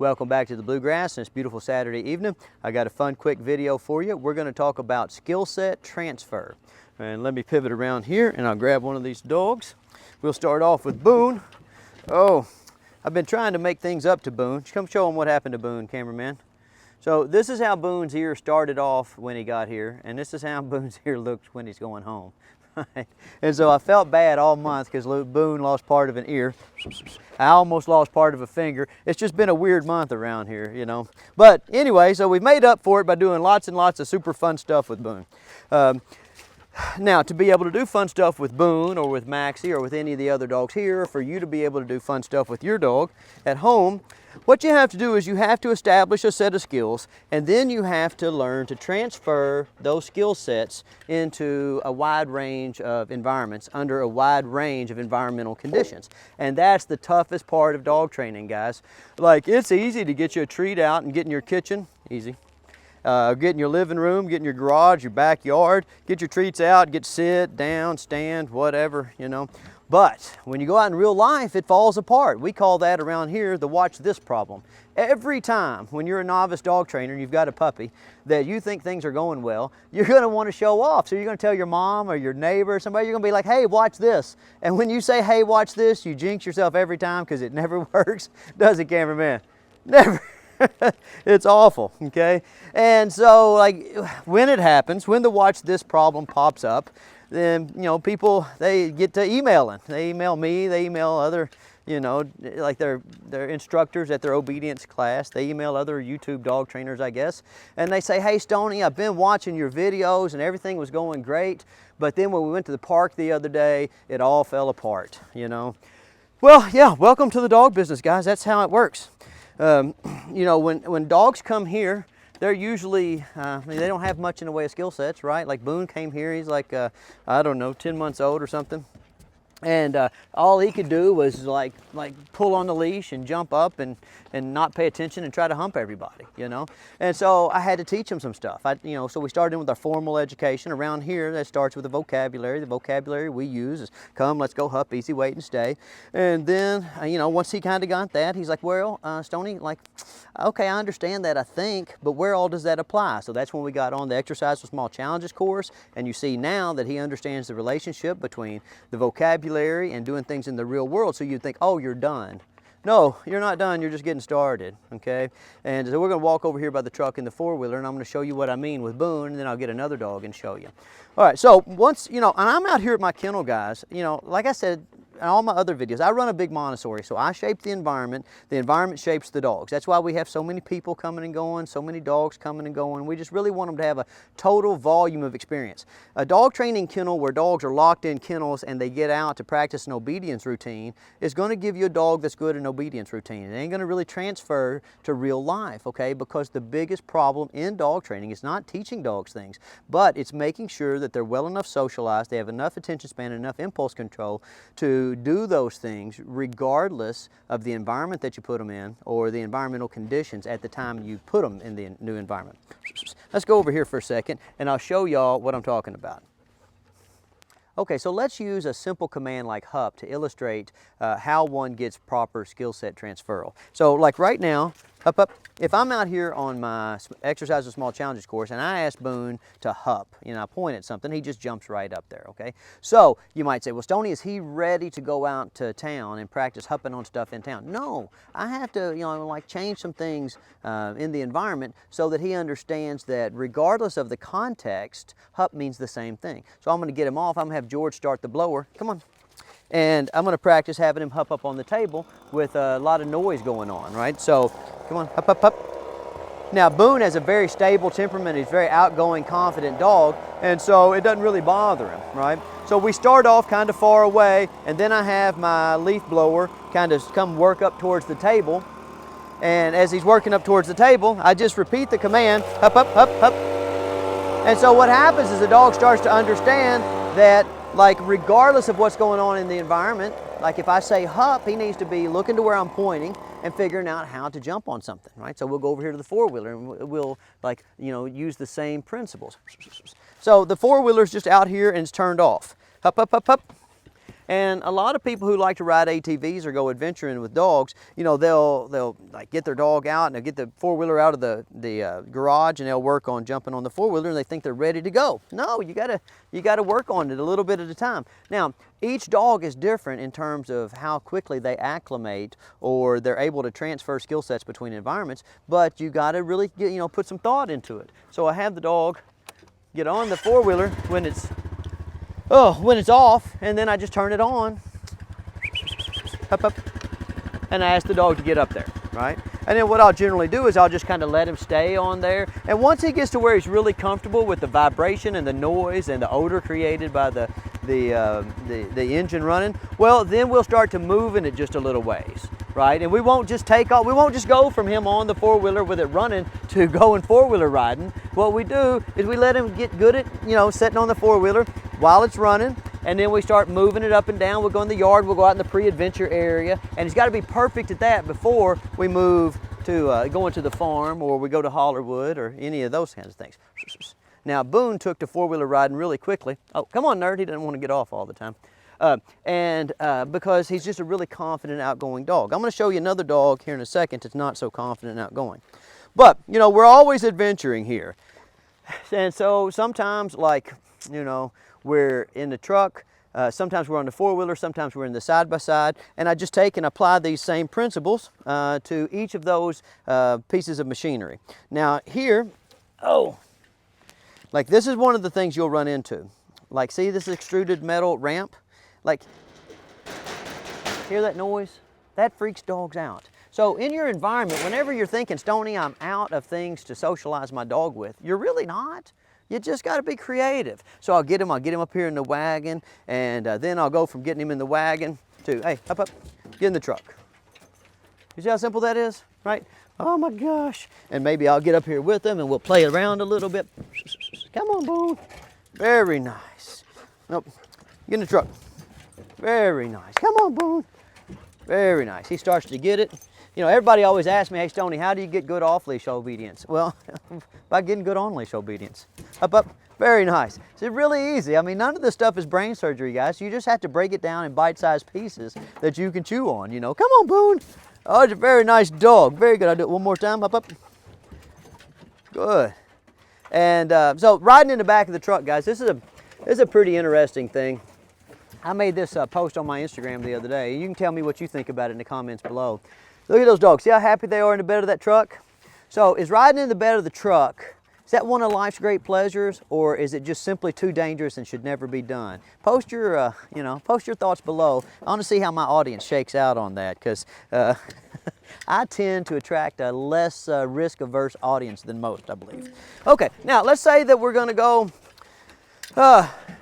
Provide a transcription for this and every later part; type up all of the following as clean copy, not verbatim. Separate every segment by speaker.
Speaker 1: Welcome back to the Bluegrass on this beautiful Saturday evening. I got a fun quick video for you. We're going to talk about skill set transfer. And let me pivot around here and I'll grab one of these dogs. We'll start off with Boone. Oh, I've been trying to make things up to Boone. Come show him what happened to Boone, cameraman. So this is how Boone's ear started off when he got here, and this is how Boone's ear looks when he's going home. And so I felt bad all month because Boone lost part of an ear. I almost lost part of a finger. It's just been a weird month around here, you know. But anyway, so we've made up for it by doing lots and lots of super fun stuff with Boone. Now, to be able to do fun stuff with Boone or with Maxie or with any of the other dogs here, or for you to be able to do fun stuff with your dog at home, what you have to do is you have to establish a set of skills, and then you have to learn to transfer those skill sets into a wide range of environments under a wide range of environmental conditions. And that's the toughest part of dog training, guys. Like, it's easy to get you a treat out and get in your kitchen, easy. Get in your living room, get in your garage, your backyard, get your treats out, get sit, down, stand, whatever, you know. But when you go out in real life, it falls apart. We call that around here the watch this problem. Every time when you're a novice dog trainer and you've got a puppy that you think things are going well, you're going to want to show off. So you're going to tell your mom or your neighbor or somebody, you're going to be like, hey, watch this. And when you say, hey, watch this, you jinx yourself every time because it never works. Does it, cameraman? Never. It's awful, okay? And so, like, when it happens, when the watch this problem pops up, then, you know, people, they get to emailing. They email me, they email other, you know, like their instructors at their obedience class. They email other YouTube dog trainers, I guess. And they say, hey, Stonnie, I've been watching your videos and everything was going great. But then when we went to the park the other day, it all fell apart, you know? Well, yeah, welcome to the dog business, guys. That's how it works. You know, when dogs come here, they're usually, they don't have much in the way of skill sets, right? Like Boone came here, he's like, I don't know, 10 months old or something. And all he could do was like pull on the leash and jump up and not pay attention and try to hump everybody, you know. And so I had to teach him some stuff. You know, so we started in with our formal education. Around here, that starts with the vocabulary. The vocabulary we use is come, let's go, hup, easy, wait, and stay. And then, you know, once he kind of got that, he's like, well, Stonnie, like, okay, I understand that, I think, but where all does that apply? So that's when we got on the Exercise with Small Challenges course, and you see now that he understands the relationship between the vocabulary and doing things in the real world. So you'd think, oh, you're done. No, you're not done, you're just getting started, okay? And so we're gonna walk over here by the truck in the four-wheeler, and I'm gonna show you what I mean with Boone, and then I'll get another dog and show you. All right, so once, you know, and I'm out here at my kennel, guys, you know, like I said, in all my other videos, I run a big Montessori, so I shape the environment shapes the dogs. That's why we have so many people coming and going, so many dogs coming and going. We just really want them to have a total volume of experience. A dog training kennel where dogs are locked in kennels and they get out to practice an obedience routine is going to give you a dog that's good in obedience routine. It ain't going to really transfer to real life, okay? Because the biggest problem in dog training is not teaching dogs things, but it's making sure that they're well enough socialized, they have enough attention span, enough impulse control to do those things regardless of the environment that you put them in or the environmental conditions at the time you put them in the new environment. Let's go over here for a second and I'll show y'all what I'm talking about. Okay, so let's use a simple command like hup to illustrate how one gets proper skill set transferal. So like right now, hup, hup. If I'm out here on my Exercise with Small Challenges course and I ask Boone to hup, you know, I point at something, he just jumps right up there, okay? So you might say, well, Stonnie, is he ready to go out to town and practice hupping on stuff in town? No, I have to, you know, like change some things in the environment so that he understands that regardless of the context, hup means the same thing. So I'm gonna get him off, I'm gonna have George start the blower, come on. And I'm going to practice having him hup up on the table with a lot of noise going on, right? So, come on, hup, hup, hup. Now, Boone has a very stable temperament. He's a very outgoing, confident dog, and so it doesn't really bother him, right? So we start off kind of far away, and then I have my leaf blower kind of come work up towards the table. And as he's working up towards the table, I just repeat the command, hup, hup, hup, hup. And so what happens is the dog starts to understand that, like, regardless of what's going on in the environment, like if I say hup, he needs to be looking to where I'm pointing and figuring out how to jump on something, right? So we'll go over here to the four-wheeler and we'll, like, you know, use the same principles. So the four-wheeler's just out here and it's turned off. Hup, hup, hup, hup. And a lot of people who like to ride ATVs or go adventuring with dogs, you know, they'll like get their dog out and they'll get the four-wheeler out of the garage and they'll work on jumping on the four-wheeler and they think they're ready to go. No, you gotta work on it a little bit at a time. Now, each dog is different in terms of how quickly they acclimate or they're able to transfer skill sets between environments, but you gotta really put some thought into it. So I have the dog get on the four-wheeler when it's off, and then I just turn it on, up, and I ask the dog to get up there, right? And then what I'll generally do is I'll just kind of let him stay on there. And once he gets to where he's really comfortable with the vibration and the noise and the odor created by the engine running, well, then we'll start to move in it just a little ways, right? And we won't just take off, we won't just go from him on the four-wheeler with it running to going four-wheeler riding. What we do is we let him get good at, sitting on the four-wheeler while it's running, and then we start moving it up and down. We'll go in the yard, we'll go out in the pre-adventure area, and he's got to be perfect at that before we move to going to the farm or we go to Hollywood or any of those kinds of things. Now, Boone took to four-wheeler riding really quickly. Oh, come on, nerd, he doesn't want to get off all the time. Because he's just a really confident, outgoing dog. I'm going to show you another dog here in a second that's not so confident and outgoing. But, we're always adventuring here. And so sometimes, like, we're in the truck, sometimes we're on the four-wheeler, sometimes we're in the side-by-side, and I just take and apply these same principles to each of those pieces of machinery. Now here, like this is one of the things you'll run into. Like, see this extruded metal ramp? Like, hear that noise? That freaks dogs out. So in your environment, whenever you're thinking, Stoney, I'm out of things to socialize my dog with, you're really not. You just got to be creative. So I'll get him up here in the wagon, and then I'll go from getting him in the wagon to, hey, up, get in the truck. You see how simple that is, right? Oh my gosh. And maybe I'll get up here with him and we'll play around a little bit. Come on, Boone. Very nice. Nope, get in the truck. Very nice. Come on, Boone. Very nice. He starts to get it. Everybody always asks me, hey, Stoney, how do you get good off-leash obedience? Well, by getting good on-leash obedience. Up. Very nice. It's really easy. I mean, none of this stuff is brain surgery, guys. You just have to break it down in bite-sized pieces that you can chew on, Come on, Boone. Oh, it's a very nice dog. Very good. I'll do it one more time. Up. Good. And so riding in the back of the truck, guys, this is a pretty interesting thing. I made this post on my Instagram the other day. You can tell me what you think about it in the comments below. Look at those dogs. See how happy they are in the bed of that truck? So is riding in the bed of the truck, is that one of life's great pleasures, or is it just simply too dangerous and should never be done? Post your, post your thoughts below. I want to see how my audience shakes out on that, because I tend to attract a less risk-averse audience than most, I believe. Okay, now let's say that we're going to go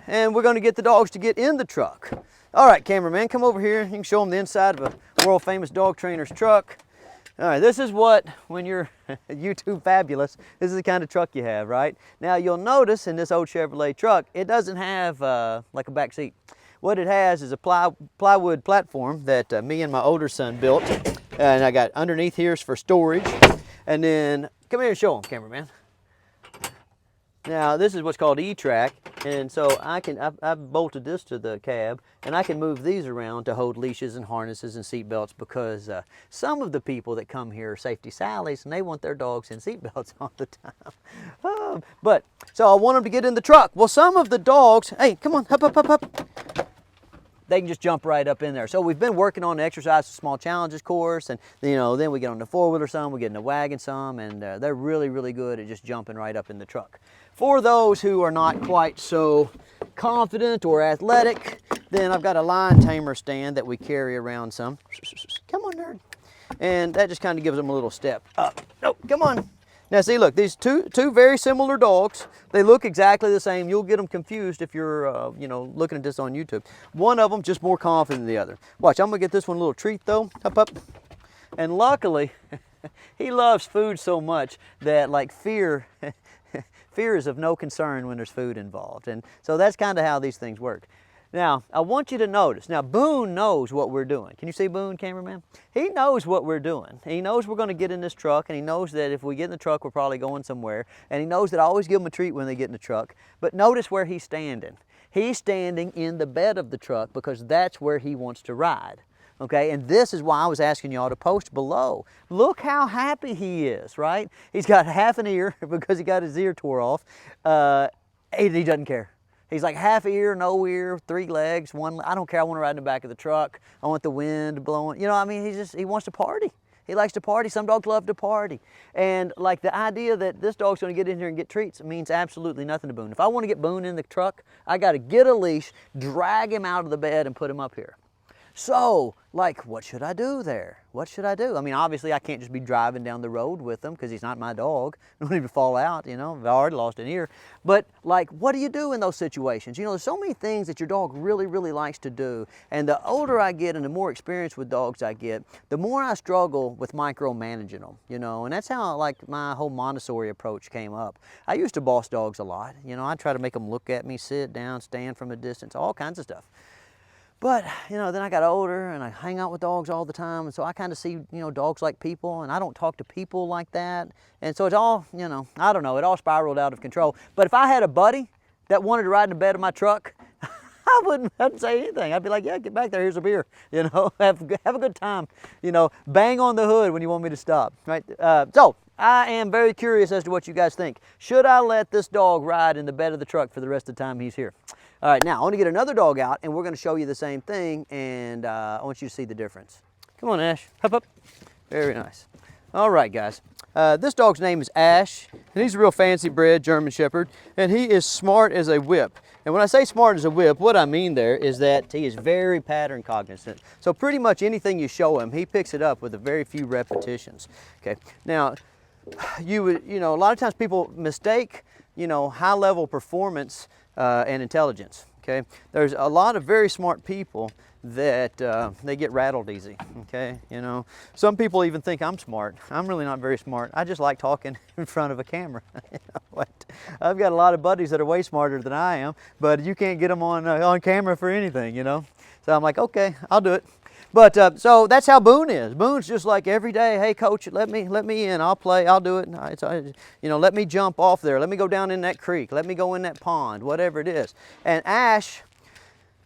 Speaker 1: and we're going to get the dogs to get in the truck. All right, cameraman, come over here. You can show them the inside of a world-famous dog trainer's truck. All right, this is what, when you're YouTube fabulous, this is the kind of truck you have, right? Now, you'll notice in this old Chevrolet truck, it doesn't have like a back seat. What it has is a plywood platform that me and my older son built. And I got underneath here is for storage. And then, come here and show them, cameraman. Now, this is what's called E-Track, and so I've bolted this to the cab, and I can move these around to hold leashes and harnesses and seat belts, because some of the people that come here are safety Sallies, and they want their dogs in seat belts all the time. So I want them to get in the truck. Well, some of the dogs, hey, come on, up. They can just jump right up in there. So we've been working on the exercise small challenges course, and then we get on the four-wheeler some, we get in the wagon some, and they're really, really good at just jumping right up in the truck. For those who are not quite so confident or athletic, then I've got a line tamer stand that we carry around some. Come on, nerd. And that just kind of gives them a little step up. Oh, come on. Now see, look, these two very similar dogs. They look exactly the same. You'll get them confused if you're, looking at this on YouTube. One of them just more confident than the other. Watch, I'm gonna get this one a little treat though. Up. And luckily, he loves food so much that like fear is of no concern when there's food involved. And so that's kind of how these things work. Now, I want you to notice, now Boone knows what we're doing. Can you see Boone, cameraman? He knows what we're doing. He knows we're going to get in this truck, and he knows that if we get in the truck, we're probably going somewhere. And he knows that I always give him a treat when they get in the truck. But notice where he's standing. He's standing in the bed of the truck because that's where he wants to ride. Okay, and this is why I was asking y'all to post below. Look how happy he is, right? He's got half an ear because he got his ear tore off. He doesn't care. He's like half ear, no ear, 3 legs, 1 I don't care. I want to ride in the back of the truck. I want the wind blowing. You know, I mean, he wants to party. He likes to party. Some dogs love to party. And like the idea that this dog's going to get in here and get treats means absolutely nothing to Boone. If I want to get Boone in the truck, I got to get a leash, drag him out of the bed and put him up here. So, like, what should I do there? What should I do? I mean, obviously, I can't just be driving down the road with him because he's not my dog. I don't need to fall out, you know. I've already lost an ear. But, like, what do you do in those situations? You know, there's so many things that your dog really, really likes to do. And the older I get and the more experience with dogs I get, the more I struggle with micromanaging them, you know. And that's how, like, my whole Montessori approach came up. I used to boss dogs a lot. You know, I'd try to make them look at me, sit down, stand from a distance, all kinds of stuff. But, you know, then I got older and I hang out with dogs all the time. And so I kind of see, you know, dogs like people, and I don't talk to people like that. And so it's all, you know, I don't know, it all spiraled out of control. But if I had a buddy that wanted to ride in the bed of my truck, I wouldn't have to say anything. I'd be like, yeah, get back there, here's a beer. You know, have a good time. You know, bang on the hood when you want me to stop, right? So I am very curious as to what you guys think. Should I let this dog ride in the bed of the truck for the rest of the time he's here? All right, now I want to get another dog out and we're going to show you the same thing, and I want you to see the difference. Come on, Ash, hop up. Very nice. All right, guys. This dog's name is Ash, and he's a real fancy bred German Shepherd, and he is smart as a whip. And when I say smart as a whip, what I mean there is that he is very pattern cognizant. So pretty much anything you show him, he picks it up with a very few repetitions. Okay. Now, you know, a lot of times people mistake, you know, high level performance and intelligence. Okay. There's a lot of very smart people that they get rattled easy. Okay, you know, some people even think I'm smart. I'm really not very smart. I just like talking in front of a camera. You know what? I've got a lot of buddies that are way smarter than I am, but you can't get them on camera for anything, you know. So I'm like, okay, I'll do it. But so that's how Boone is. Boone's just like every day, hey coach, let me in, I'll play, I'll do it. You know, let me jump off there, let me go down in that creek, let me go in that pond, whatever it is. And Ash,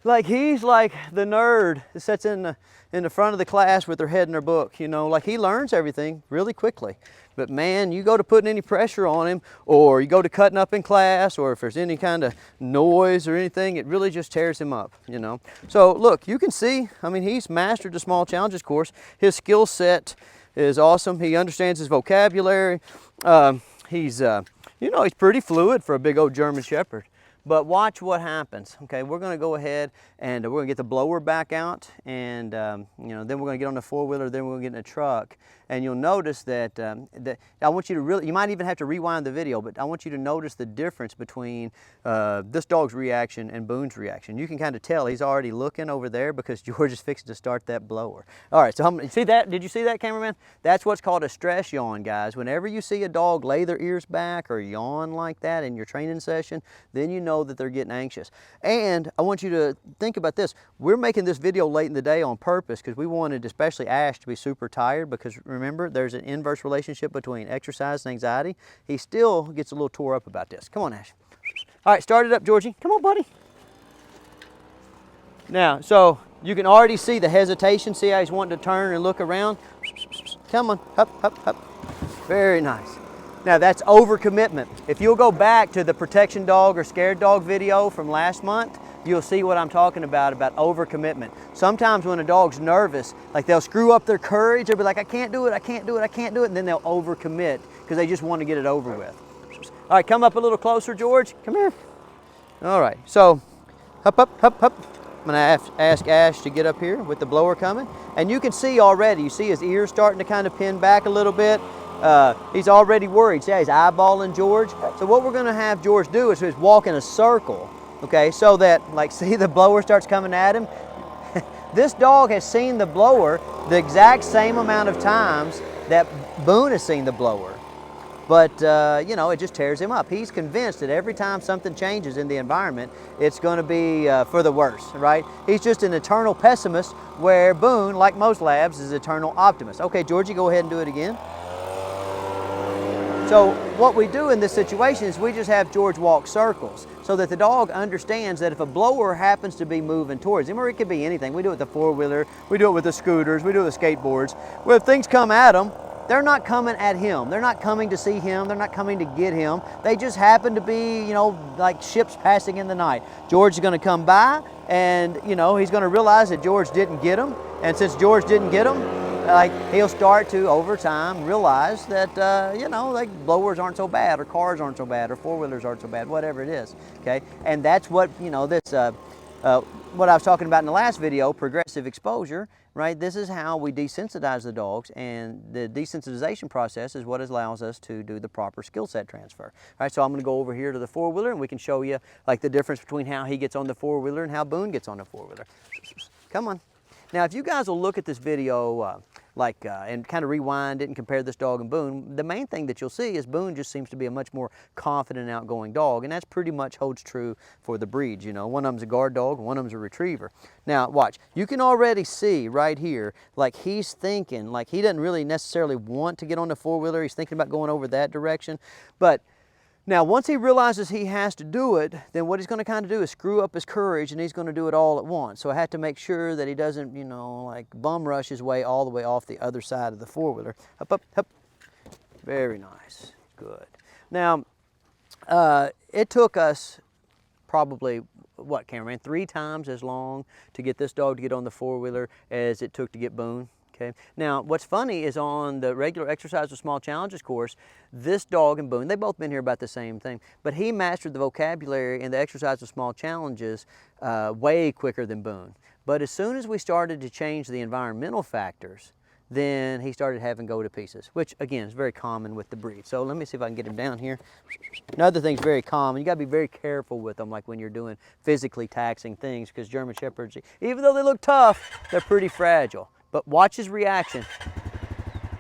Speaker 1: like, he's like the nerd that sits in the front of the class with their head in their book, you know, like he learns everything really quickly. But man, you go to putting any pressure on him, or you go to cutting up in class, or if there's any kind of noise or anything, it really just tears him up, you know. So look, you can see, I mean, he's mastered the small challenges course. His skill set is awesome. He understands his vocabulary. He's, you know, he's pretty fluid for a big old German Shepherd. But watch what happens. Okay, we're going to go ahead and we're going to get the blower back out, and you know, then we're going to get on the four-wheeler, then we're going to get in a truck, and you'll notice that I want you to really, you might even have to rewind the video, but I want you to notice the difference between this dog's reaction and Boone's reaction. You can kind of tell he's already looking over there because George is fixing to start that blower. All right, so see that? Did you see that, cameraman? That's what's called a stress yawn, guys. Whenever you see a dog lay their ears back or yawn like that in your training session, then you know that they're getting anxious. And I want you to think about this. We're making this video late in the day on purpose because we wanted especially Ash to be super tired, because remember, there's an inverse relationship between exercise and anxiety. He still gets a little tore up about this. Come on, Ash. All right, start it up, Georgie. Come on, buddy. Now, so you can already see the hesitation. See how he's wanting to turn and look around? Come on, up, up, up. Very nice. Now that's overcommitment. If you'll go back to the protection dog or scared dog video from last month, you'll see what I'm talking about overcommitment. Sometimes when a dog's nervous, like they'll screw up their courage, they'll be like, I can't do it, I can't do it, I can't do it, and then they'll overcommit because they just want to get it over with. All right, come up a little closer, George. Come here. All right, so up, up, up, up. I'm gonna ask Ash to get up here with the blower coming. And you can see already, you see his ears starting to kind of pin back a little bit. He's already worried. See how he's eyeballing George? So what we're going to have George do is walk in a circle, okay, so that, like, see the blower starts coming at him? This dog has seen the blower the exact same amount of times that Boone has seen the blower. But, you know, it just tears him up. He's convinced that every time something changes in the environment, it's going to be for the worse, right? He's just an eternal pessimist, where Boone, like most labs, is eternal optimist. Okay, Georgie, go ahead and do it again. So what we do in this situation is we just have George walk circles so that the dog understands that if a blower happens to be moving towards him, or it could be anything, we do it with the four-wheeler, we do it with the scooters, we do it with skateboards, well, if things come at them, they're not coming at him. They're not coming to see him. They're not coming to get him. They just happen to be, you know, like ships passing in the night. George is going to come by and, you know, he's going to realize that George didn't get him. And since George didn't get him, like he'll start to, over time, realize that, you know, like blowers aren't so bad, or cars aren't so bad, or four-wheelers aren't so bad, whatever it is, okay? And that's what, you know, this, what I was talking about in the last video, progressive exposure, right? This is how we desensitize the dogs, and the desensitization process is what allows us to do the proper skill set transfer. All right, so I'm going to go over here to the four-wheeler, and we can show you like the difference between how he gets on the four-wheeler and how Boone gets on the four-wheeler. Come on. Now, if you guys will look at this video and kind of rewind it and compare this dog and Boone, the main thing that you'll see is Boone just seems to be a much more confident, outgoing dog, and that's pretty much holds true for the breeds. You know, one of them's a guard dog, one of them's a retriever. Now, watch. You can already see right here, like he's thinking, like he doesn't really necessarily want to get on the four-wheeler. He's thinking about going over that direction, but now, once he realizes he has to do it, then what he's going to kind of do is screw up his courage, and he's going to do it all at once. So I have to make sure that he doesn't, you know, like bum rush his way all the way off the other side of the four-wheeler. Up, up, up. Very nice. Good. Now, it took us probably, what, cameraman, 3 times as long to get this dog to get on the four-wheeler as it took to get Boone. Okay. Now, what's funny is on the regular Exercise with Small Challenges course, this dog and Boone, they've both been here about the same thing, but he mastered the vocabulary in the Exercise with Small Challenges way quicker than Boone. But as soon as we started to change the environmental factors, then he started having go to pieces, which again is very common with the breed. So let me see if I can get him down here. Another thing's very common, you gotta be very careful with them, like when you're doing physically taxing things, because German Shepherds, even though they look tough, they're pretty fragile. But watch his reaction.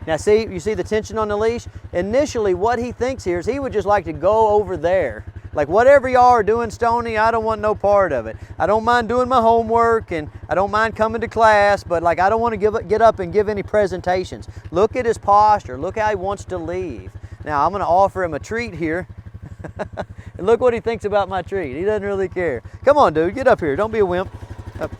Speaker 1: Now see, you see the tension on the leash? Initially, what he thinks here is he would just like to go over there. Like, whatever y'all are doing, Stoney, I don't want no part of it. I don't mind doing my homework, and I don't mind coming to class, but like I don't want to get up and give any presentations. Look at his posture. Look how he wants to leave. Now I'm going to offer him a treat here. And look what he thinks about my treat. He doesn't really care. Come on, dude, get up here. Don't be a wimp. Up.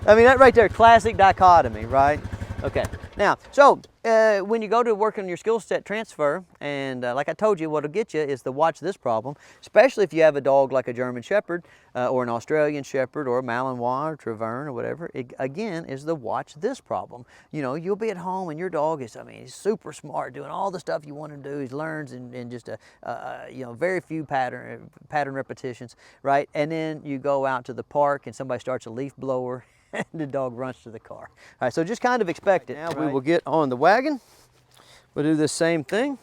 Speaker 1: I mean, that right there, classic dichotomy, right? Okay. Now, so when you go to work on your skill set transfer, and like I told you, what'll get you is to watch this problem, especially if you have a dog like a German Shepherd or an Australian Shepherd or a Malinois or Treverne or whatever. It, again, is the watch this problem. You know, you'll be at home and your dog is, I mean, he's super smart, doing all the stuff you want him to do. He learns in just you know, very few pattern repetitions, right? And then you go out to the park and somebody starts a leaf blower and the dog runs to the car. All right, so just kind of expect it. Now we will get on the wagon. We'll do the same thing.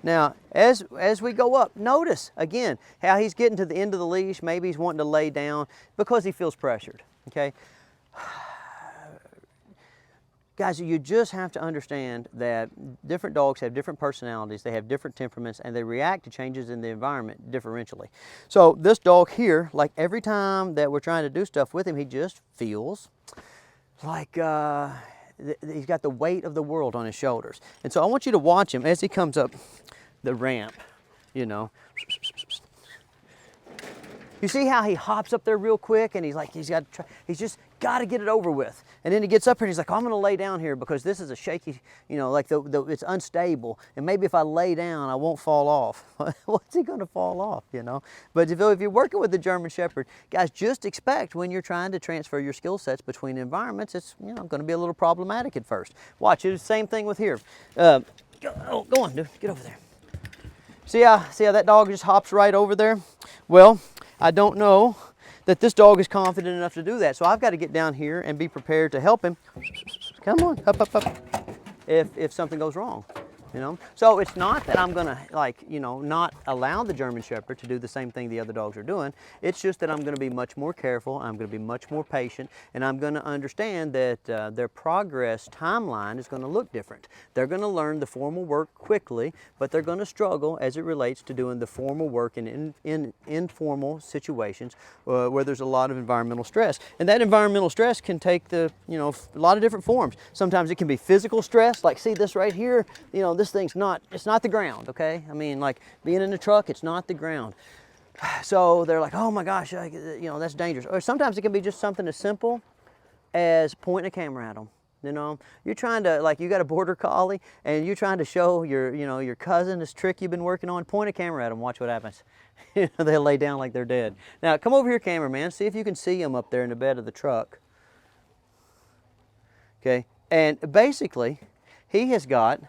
Speaker 1: Now, as we go up, notice again how he's getting to the end of the leash. Maybe he's wanting to lay down because he feels pressured, okay? Guys, you just have to understand that different dogs have different personalities, they have different temperaments, and they react to changes in the environment differentially. So this dog here, like every time that we're trying to do stuff with him, he just feels like he's got the weight of the world on his shoulders. And so I want you to watch him as he comes up the ramp, you know. You see how he hops up there real quick, and he's like, he's just got to get it over with. And then he gets up here and he's like, oh, I'm going to lay down here because this is a shaky, you know, like it's unstable. And maybe if I lay down, I won't fall off. What's he going to fall off, you know? But if you're working with the German Shepherd, guys, just expect when you're trying to transfer your skill sets between environments, it's, you know, going to be a little problematic at first. Watch, it's the same thing with here. Go on, dude, get over there. See how that dog just hops right over there? Well, I don't know that this dog is confident enough to do that. So I've got to get down here and be prepared to help him. Come on, up, up, up. If something goes wrong. You know, so it's not that I'm gonna, like, you know, not allow the German Shepherd to do the same thing the other dogs are doing. It's just that I'm gonna be much more careful, I'm gonna be much more patient, and I'm gonna understand that their progress timeline is gonna look different. They're gonna learn the formal work quickly, but they're gonna struggle as it relates to doing the formal work in informal situations where there's a lot of environmental stress. And that environmental stress can take a lot of different forms. Sometimes it can be physical stress, like see this right here, you know, this thing's it's not the ground, okay? I mean, like being in the truck, it's not the ground. So they're like, oh my gosh, you know, that's dangerous. Or sometimes it can be just something as simple as pointing a camera at them. You know, you're trying to, like, you got a border collie and you're trying to show your cousin this trick you've been working on. Point a camera at them, watch what happens. They'll lay down like they're dead. Now come over here, cameraman, see if you can see them up there in the bed of the truck. Okay, and basically he has got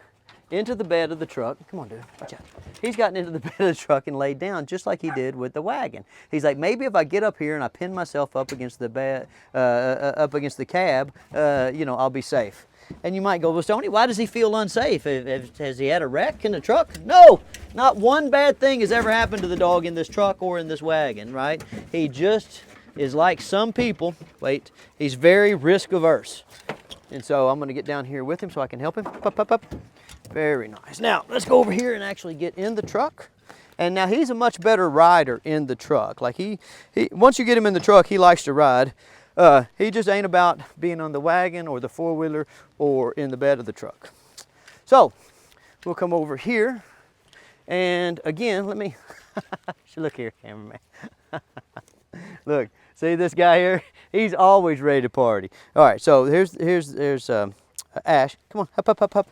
Speaker 1: into the bed of the truck. Come on, dude, watch out. He's gotten into the bed of the truck and laid down just like he did with the wagon. He's like, maybe if I get up here and I pin myself up against the bed, up against the cab, you know, I'll be safe. And you might go, well, Stonnie, why does he feel unsafe? Has he had a wreck in the truck? No, not one bad thing has ever happened to the dog in this truck or in this wagon, right? He just is like some people. Wait, he's very risk averse. And so I'm going to get down here with him so I can help him. Up, up, up. Very nice. Now, let's go over here and actually get in the truck. And now he's a much better rider in the truck. Like he once you get him in the truck, he likes to ride. He just ain't about being on the wagon or the four-wheeler or in the bed of the truck. So, we'll come over here. And again, let me, look here, cameraman. Look, see this guy here? He's always ready to party. All right, so there's Ash. Come on, up, up, up, up.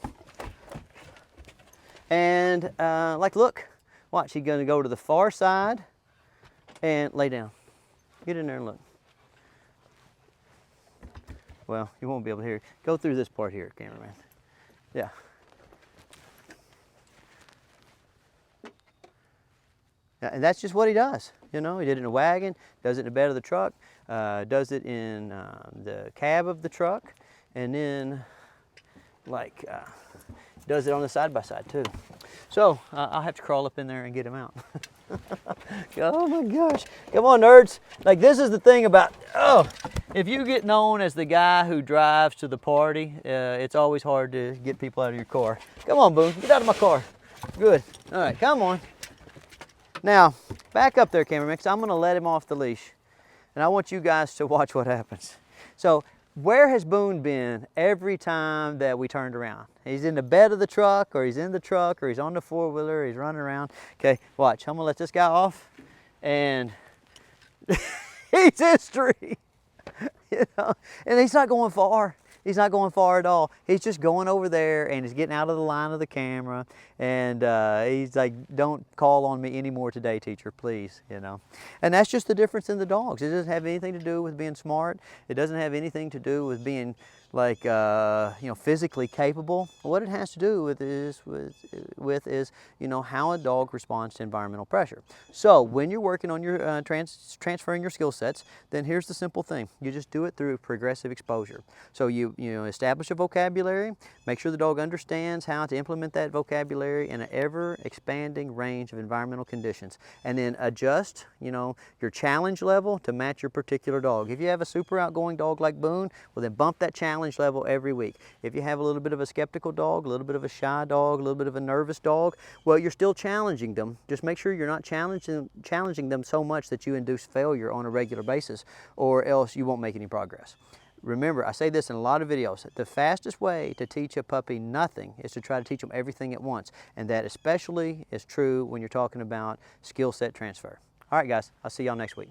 Speaker 1: And like, look, watch, he's gonna go to the far side and lay down. Get in there and look. Well, you won't be able to hear. Go through this part here, cameraman. Yeah. Yeah, and that's just what he does. You know, he did it in a wagon, does it in the bed of the truck, does it in the cab of the truck, and then like does it on the side-by-side too. So I'll have to crawl up in there and get him out. Oh my gosh. Come on, nerds. Like, this is the thing about, if you get known as the guy who drives to the party, it's always hard to get people out of your car. Come on, Boone, get out of my car. Good. All right, come on. Now, back up there, cameraman, because I'm going to let him off the leash. And I want you guys to watch what happens. So, where has Boone been every time that we turned around? He's in the bed of the truck, or he's in the truck, or he's on the four-wheeler, he's running around. Okay, watch. I'm going to let this guy off, and he's history. You know? And he's not going far. He's not going far at all. He's just going over there and he's getting out of the line of the camera. And he's like, don't call on me anymore today, teacher, please, you know. And that's just the difference in the dogs. It doesn't have anything to do with being smart. It doesn't have anything to do with being like, physically capable. What it has to do with is, you know, how a dog responds to environmental pressure. So when you're working on your transferring your skill sets, then here's the simple thing. You just do it through progressive exposure. So you establish a vocabulary, make sure the dog understands how to implement that vocabulary in an ever-expanding range of environmental conditions, and then adjust, your challenge level to match your particular dog. If you have a super outgoing dog like Boone, well then bump that challenge level every week. If you have a little bit of a skeptical dog, a little bit of a shy dog, a little bit of a nervous dog, well, you're still challenging them. Just make sure you're not challenging them so much that you induce failure on a regular basis, or else you won't make any progress. Remember, I say this in a lot of videos, the fastest way to teach a puppy nothing is to try to teach them everything at once. And that especially is true when you're talking about skill set transfer. All right, guys, I'll see y'all next week.